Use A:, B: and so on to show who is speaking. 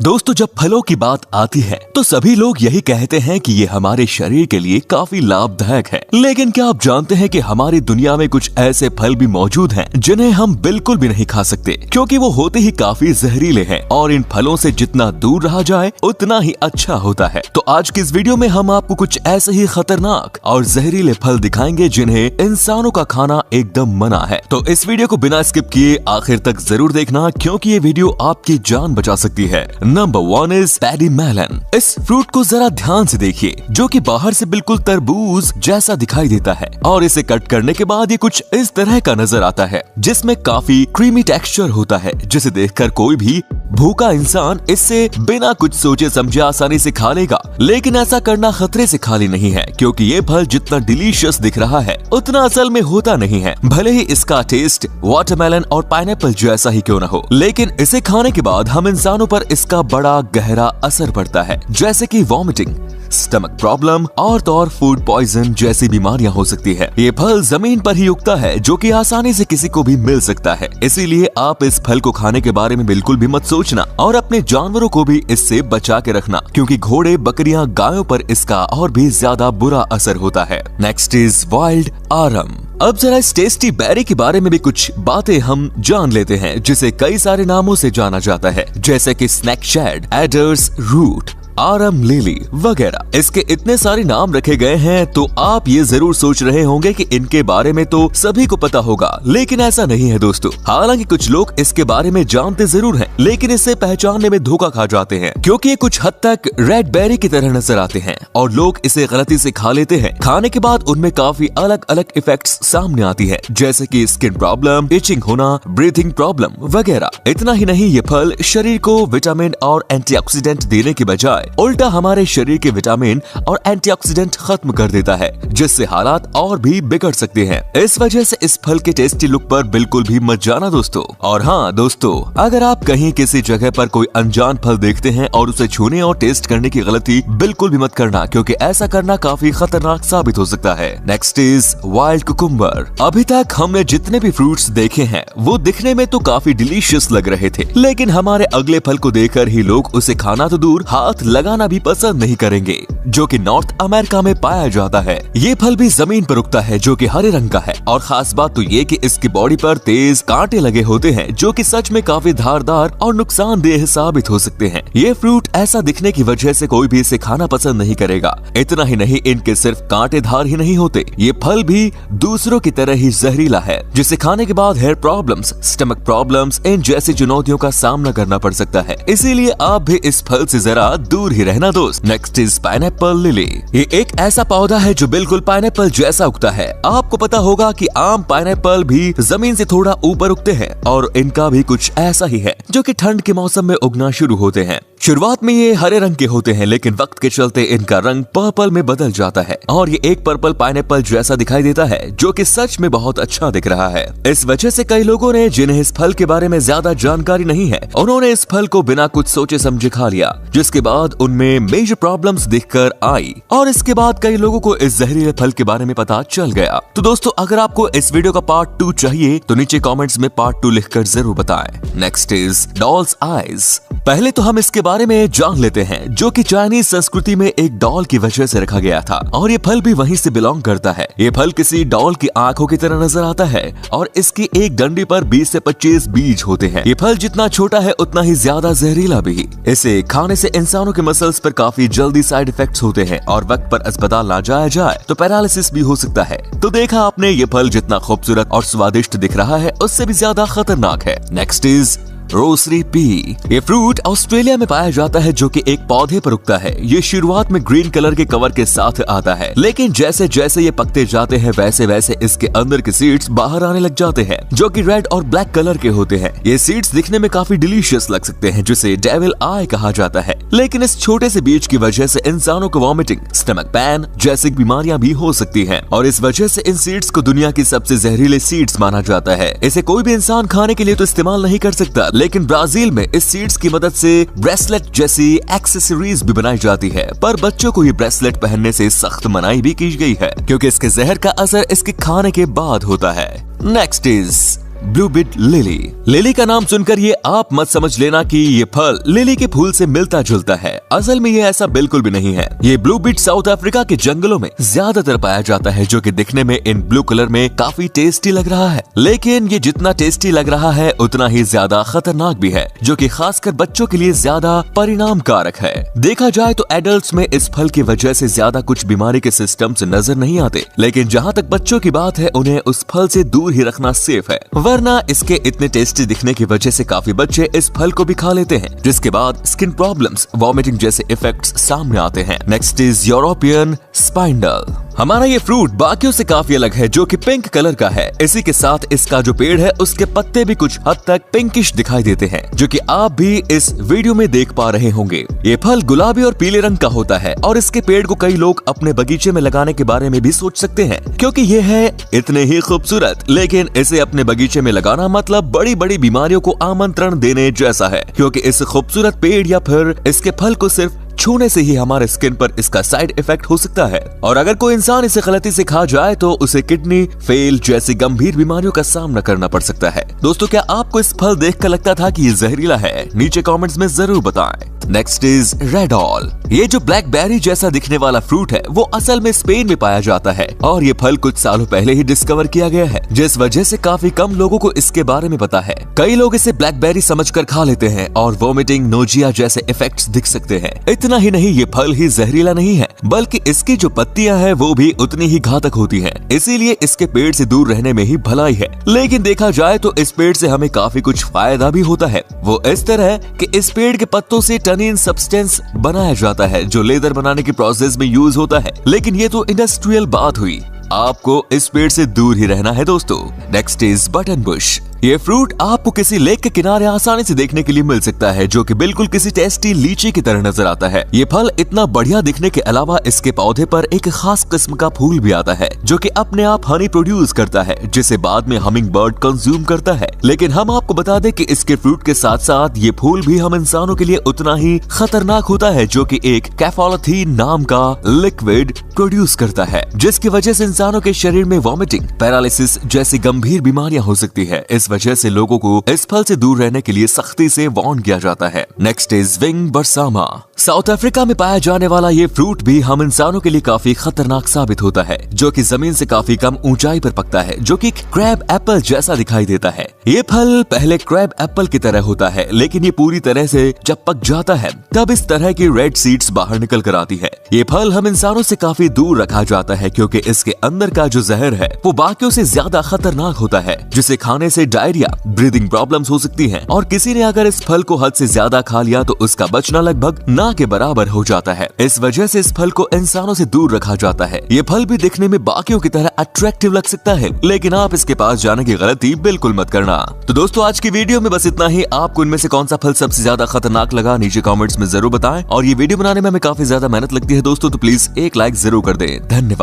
A: दोस्तों, जब फलों की बात आती है तो सभी लोग यही कहते हैं कि ये हमारे शरीर के लिए काफी लाभदायक है। लेकिन क्या आप जानते हैं कि हमारी दुनिया में कुछ ऐसे फल भी मौजूद हैं जिन्हें हम बिल्कुल भी नहीं खा सकते, क्योंकि वो होते ही काफी जहरीले हैं और इन फलों से जितना दूर रहा जाए उतना ही अच्छा होता है। तो आज की इस वीडियो में हम आपको कुछ ऐसे ही खतरनाक और जहरीले फल दिखाएंगे जिन्हें इंसानों का खाना एकदम मना है। तो इस वीडियो को बिना स्किप किए आखिर तक जरूर देखना, क्योंकि ये वीडियो आपकी जान बचा सकती है। Number 1 is paddy melon. इस फ्रूट को जरा ध्यान से देखिए, जो कि बाहर से बिल्कुल तरबूज जैसा दिखाई देता है और इसे कट करने के बाद ये कुछ इस तरह का नजर आता है, जिसमें काफी क्रीमी टेक्सचर होता है, जिसे देखकर कोई भी भूखा इंसान इससे बिना कुछ सोचे समझे आसानी से खा लेगा। लेकिन ऐसा करना खतरे से खाली नहीं है, क्योंकि ये फल जितना डिलीशियस दिख रहा है उतना असल में होता नहीं है। भले ही इसका टेस्ट वाटरमेलन और पाइनएप्पल जैसा ही क्यों न हो, लेकिन इसे खाने के बाद हम इंसानों पर इसका बड़ा गहरा असर पड़ता है, जैसे कि वॉमिटिंग, स्टमक प्रॉब्लम और फूड पॉइजन जैसी बीमारियां हो सकती है। ये फल जमीन पर ही उगता है, जो कि आसानी से किसी को भी मिल सकता है। इसीलिए आप इस फल को खाने के बारे में बिल्कुल भी मत सोचना और अपने जानवरों को भी इससे बचा के रखना, क्योंकि घोड़े, बकरियां, गायों पर इसका और भी ज्यादा बुरा असर होता है। Next is wild arum. अब जरा इस टेस्टी बेरी के बारे में भी कुछ बातें हम जान लेते हैं, जिसे कई सारे नामों से जाना जाता है, जैसे कि snake's head, adder's root, arum lily वगैरह। इसके इतने सारे नाम रखे गए हैं तो आप ये जरूर सोच रहे होंगे कि इनके बारे में तो सभी को पता होगा, लेकिन ऐसा नहीं है दोस्तों। हालांकि कुछ लोग इसके बारे में जानते जरूर हैं, लेकिन इसे पहचानने में धोखा खा जाते हैं, क्योंकि ये कुछ हद तक रेड बेरी की तरह नजर आते हैं और लोग इसे गलती से खा लेते हैं। खाने के बाद उनमें काफी अलग अलग इफेक्ट्स सामने आती है, जैसे कि स्किन प्रॉब्लम, इचिंग होना, ब्रीथिंग प्रॉब्लम वगैरह। इतना ही नहीं, ये फल शरीर को विटामिन और एंटीऑक्सीडेंट देने के बजाय उल्टा हमारे शरीर के विटामिन और एंटीऑक्सीडेंट खत्म कर देता है, जिससे हालात और भी बिगड़ सकते हैं। इस वजह से इस फल के टेस्टी लुक पर बिल्कुल भी मत जाना दोस्तों। और हाँ दोस्तों, अगर आप कहीं किसी जगह पर कोई अनजान फल देखते हैं और उसे छूने और टेस्ट करने की गलती बिल्कुल भी मत करना, क्योंकि ऐसा करना काफी खतरनाक साबित हो सकता है। Next is wild cucumber. अभी तक हमने जितने भी फ्रूट्स देखे हैं वो दिखने में तो काफी डिलीशियस लग रहे थे, लेकिन हमारे अगले फल को देखकर ही लोग उसे खाना तो दूर, हाथ लगाना भी पसंद नहीं करेंगे, जो कि नॉर्थ अमेरिका में पाया जाता है। ये फल भी जमीन पर उगता है, जो कि हरे रंग का है, और खास बात तो ये कि इसकी बॉडी पर तेज कांटे लगे होते हैं, जो कि सच में काफी धारदार और नुकसानदेह साबित हो सकते हैं। ये फ्रूट ऐसा दिखने की वजह से कोई भी इसे खाना पसंद नहीं करेगा। इतना ही नहीं, इनके सिर्फ कांटेदार ही नहीं होते, ये फल भी दूसरों की तरह ही जहरीला है, जिसे खाने के बाद हेयर प्रॉब्लम्स, स्टमक प्रॉब्लम्स, इन जैसी चुनौतियों का सामना करना पड़ सकता है। इसीलिए आप भी इस फल से जरा दूर ही रहना दोस्त। Next is pineapple lily. ये एक ऐसा पौधा है जो बिल्कुल पाइनएप्पल जैसा उगता है। आपको पता होगा कि आम पाइनएप्पल भी जमीन से थोड़ा ऊपर उगते हैं, और इनका भी कुछ ऐसा ही है, जो कि ठंड के मौसम में उगना शुरू होते हैं। शुरुआत में ये हरे रंग के होते हैं, लेकिन वक्त के चलते इनका रंग पर्पल में बदल जाता है और ये एक पर्पल पाइनएप्पल जैसा दिखाई देता है, जो कि सच में बहुत अच्छा दिख रहा है। इस वजह से कई लोगों ने, जिन्हें इस फल के बारे में ज्यादा जानकारी नहीं है, उन्होंने इस फल को बिना कुछ सोचे समझे खा लिया, जिसके बाद उनमें मेजर प्रॉब्लम्स दिखकर आई, और इसके बाद कई लोगों को इस जहरीले फल के बारे में पता चल गया। तो दोस्तों, अगर आपको इस वीडियो का पार्ट 2 चाहिए तो नीचे कमेंट्स में पार्ट 2 लिखकर जरूर बताएं। Next is dolls eyes. पहले तो हम इसके बारे में जान लेते हैं, जो कि चाइनीज संस्कृति में एक डॉल की वजह से रखा गया था, और ये फल भी वहीं से बिलोंग करता है। ये फल किसी डॉल की आंखों की तरह नजर आता है और इसकी एक डंडी पर 20 से 25 बीज होते हैं। ये फल जितना छोटा है उतना ही ज्यादा जहरीला भी। इसे खाने से इंसानों के मसल्स पर काफी जल्दी साइड इफेक्ट्स होते हैं, और वक्त पर अस्पताल ना जाया जाए तो पैरालिसिस भी हो सकता है। तो देखा आपने, ये फल जितना खूबसूरत और स्वादिष्ट दिख रहा है उससे भी ज्यादा खतरनाक है। Next is Rossari P. ये फ्रूट ऑस्ट्रेलिया में पाया जाता है, जो कि एक पौधे पर उगता है। ये शुरुआत में ग्रीन कलर के कवर के साथ आता है, लेकिन जैसे जैसे ये पकते जाते हैं वैसे वैसे इसके अंदर के सीड्स बाहर आने लग जाते हैं, जो कि रेड और ब्लैक कलर के होते हैं। ये सीड्स दिखने में काफी डिलीशियस लग सकते हैं, जिसे डेविल आई कहा जाता है, लेकिन इस छोटे से बीज की वजह से इंसानों को वॉमिटिंग, स्टमक पेन जैसी बीमारियां भी हो सकती हैं, और इस वजह से इन सीड्स को दुनिया की सबसे जहरीले सीड्स माना जाता है। इसे कोई भी इंसान खाने के लिए तो इस्तेमाल नहीं कर सकता, लेकिन ब्राजील में इस सीड्स की मदद से ब्रेसलेट जैसी एक्सेसरीज भी बनाई जाती है, पर बच्चों को ये ब्रेसलेट पहनने से सख्त मनाही भी की गई है, क्योंकि इसके जहर का असर इसके खाने के बाद होता है। Next is blue bead lily. Lily का नाम सुनकर ये आप मत समझ लेना कि ये फल लिली के फूल से मिलता जुलता है। असल में ये ऐसा बिल्कुल भी नहीं है। ये ब्लू बीट साउथ अफ्रीका के जंगलों में ज्यादातर पाया जाता है, जो कि दिखने में इन ब्लू कलर में काफी टेस्टी लग रहा है। लेकिन ये जितना टेस्टी लग रहा है उतना ही ज्यादा खतरनाक भी है, जो कि खासकर बच्चों के लिए ज्यादा परिणाम कारक है। देखा जाए तो एडल्ट्स में इस फल की वजह से ज्यादा कुछ बीमारी के सिस्टम्स नजर नहीं आते, लेकिन जहाँ तक बच्चों की बात है उन्हें उस फल से दूर ही रखना सेफ है, वरना इसके इतने टेस्टी दिखने की वजह से काफी बच्चे इस फल को भी खा लेते हैं, जिसके बाद स्किन प्रॉब्लम्स, वॉमिटिंग जैसे इफेक्ट्स सामने आते हैं। Next is European spindle. हमारा ये फ्रूट बाकियों से काफी अलग है, जो कि पिंक कलर का है। इसी के साथ इसका जो पेड़ है उसके पत्ते भी कुछ हद तक पिंकिश दिखाई देते हैं, जो कि आप भी इस वीडियो में देख पा रहे होंगे। ये फल गुलाबी और पीले रंग का होता है और इसके पेड़ को कई लोग अपने बगीचे में लगाने के बारे में भी सोच सकते हैं, क्योंकि ये है इतने ही खूबसूरत। लेकिन इसे अपने बगीचे में लगाना मतलब बड़ी बड़ी बीमारियों को आमंत्रण देने जैसा है, क्योंकि इस खूबसूरत पेड़ या फिर इसके फल को सिर्फ छूने से ही हमारे स्किन पर इसका साइड इफेक्ट हो सकता है, और अगर कोई इंसान इसे गलती से खा जाए तो उसे किडनी फेल जैसी गंभीर बीमारियों का सामना करना पड़ सकता है। दोस्तों, क्या आपको इस फल देखकर लगता था कि ये जहरीला है? नीचे कमेंट्स में जरूर बताएं। नेक्स्ट इज रेडॉल। ये जो ब्लैकबेरी जैसा दिखने वाला फ्रूट है वो असल में स्पेन में पाया जाता है, और ये फल कुछ सालों पहले ही डिस्कवर किया गया है, जिस वजह से काफी कम लोगों को इसके बारे में पता है। कई लोग इसे ब्लैकबेरी समझकर खा लेते हैं और वोमिटिंग, नोजिया जैसे इफेक्ट्स दिख सकते हैं। इतना ही नहीं, ये फल ही जहरीला नहीं है, बल्कि इसकी जो पत्तियां हैं वो भी उतनी ही घातक होती हैं। इसीलिए इसके पेड़ से दूर रहने में ही भलाई है। लेकिन देखा जाए तो इस पेड़ से हमें काफी कुछ फायदा भी होता है। वो इस तरह कि इस पेड़ के पत्तों से टनिन सब्सटेंस बनाया जाता है, जो लेदर बनाने की प्रोसेस में यूज होता है। लेकिन ये तो इंडस्ट्रियल बात हुई, आपको इस पेड़ से दूर ही रहना है दोस्तों। Next is button Bush. ये फ्रूट आपको किसी लेक के किनारे आसानी से देखने के लिए मिल सकता है, जो कि बिल्कुल किसी टेस्टी लीची की तरह नजर आता है। ये फल इतना बढ़िया दिखने के अलावा इसके पौधे पर एक खास किस्म का फूल भी आता है, जो कि अपने आप हनी प्रोड्यूस करता है, जिसे बाद में हमिंग बर्ड कंज्यूम करता है। लेकिन हम आपको बता दें कि इसके फ्रूट के साथ साथ ये फूल भी हम इंसानों के लिए उतना ही खतरनाक होता है, जो कि एक कैफोलथीन नाम का लिक्विड प्रोड्यूस करता है, जिसकी वजह से इंसानों के शरीर में वॉमिटिंग, पैरालिसिस जैसी गंभीर बीमारियां हो सकती है। इस वजह से लोगों को इस फल से दूर रहने के लिए सख्ती से वार्न किया जाता है। Next is wing Bersama. South Africa में पाया जाने वाला ये फ्रूट भी हम इंसानों के लिए काफी खतरनाक साबित होता है, जो कि जमीन से काफी कम ऊंचाई पर पकता है, जो कि क्रैब एप्पल जैसा दिखाई देता है। ये फल पहले क्रैब एप्पल की तरह होता है, लेकिन ये पूरी तरह से जब पक जाता है तब इस तरह की रेड सीड्स बाहर निकल कर आती है। ये फल हम इंसानों से काफी दूर रखा जाता है, क्योंकि इसके अंदर का जो जहर है वो बाकियों से ज्यादा खतरनाक होता है, जिसे खाने से डायरिया, ब्रीदिंग प्रॉब्लम्स हो सकती हैं, और किसी ने अगर इस फल को हद से ज्यादा खा लिया तो उसका बचना लगभग ना के बराबर हो जाता है। इस वजह से इस फल को इंसानों से दूर रखा जाता है। ये फल भी दिखने में बाकियों की तरह अट्रैक्टिव लग सकता है, लेकिन आप इसके पास जाने की गलती बिल्कुल मत करना। तो दोस्तों, आज की वीडियो में बस इतना ही। आपको इनमें से कौन सा फल सबसे ज्यादा खतरनाक लगा नीचे कमेंट्स में जरूर बताएं, और ये वीडियो बनाने में हमें काफी ज्यादा मेहनत लगती है दोस्तों, तो प्लीज एक लाइक जरूर कर दें। धन्यवाद।